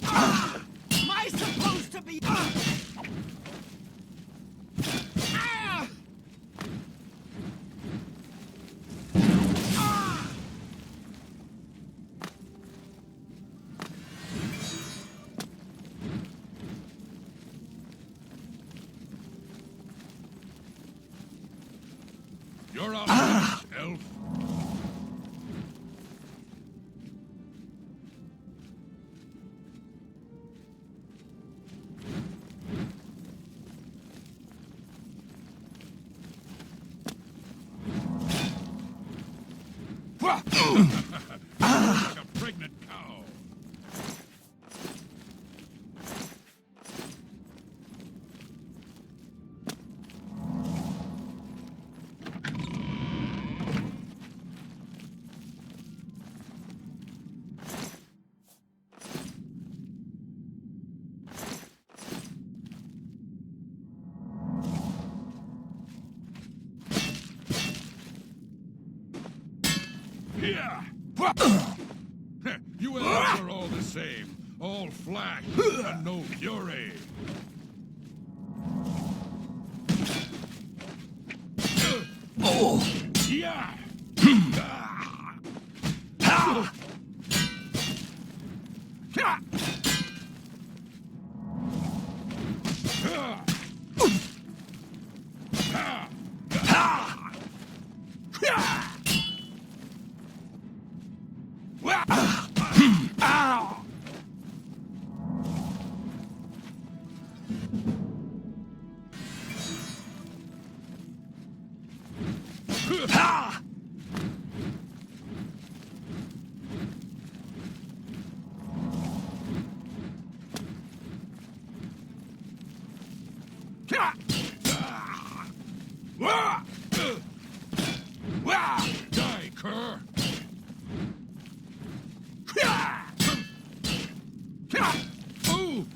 Am I supposed to be... You're out of this, elf. Like a pregnant cow. Yeah. You elves are all the same. All flash and no fury. Yeah. Die, cur! Ooh!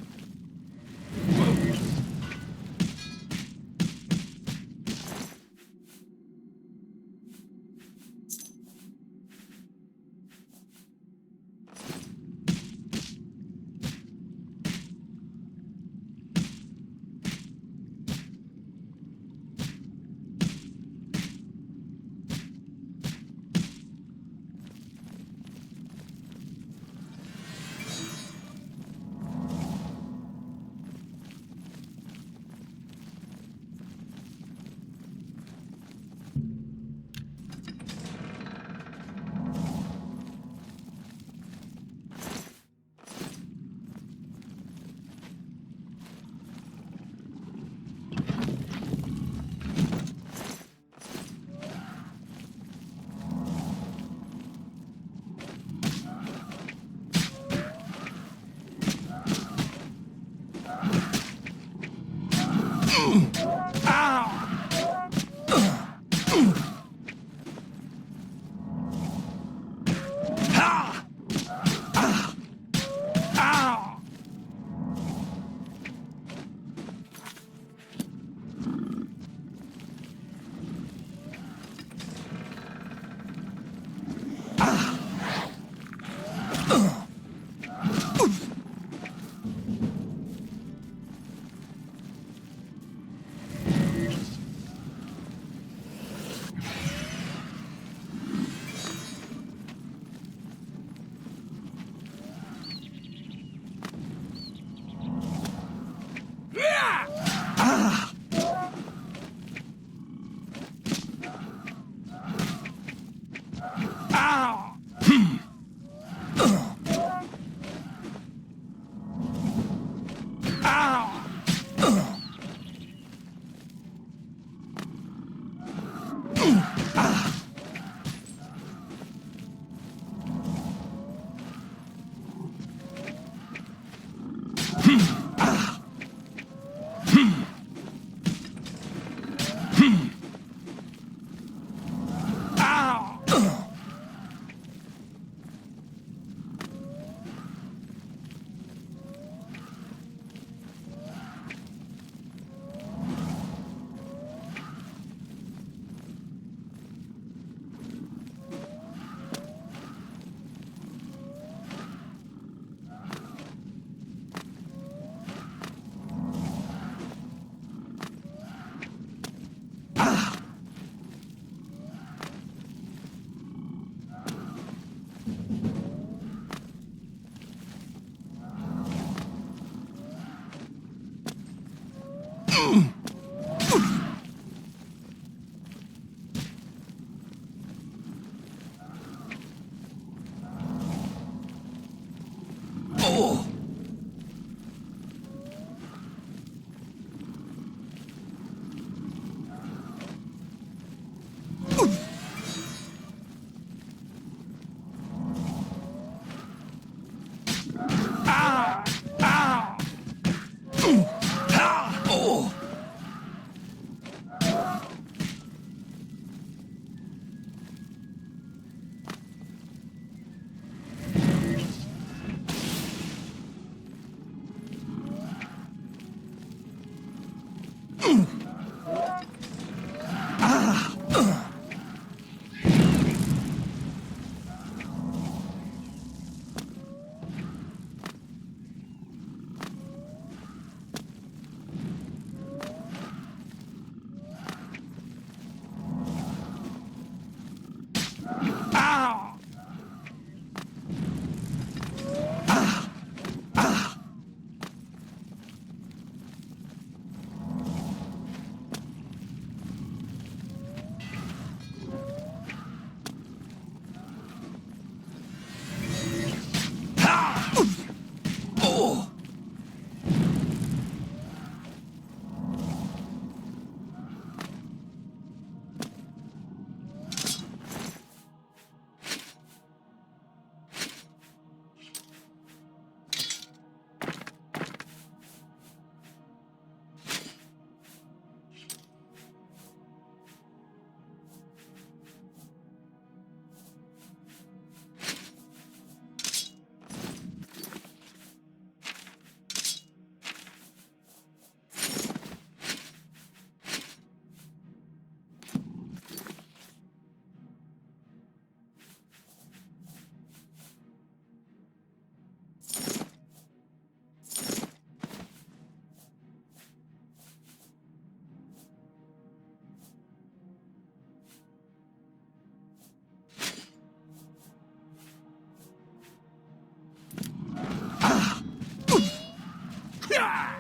Ah!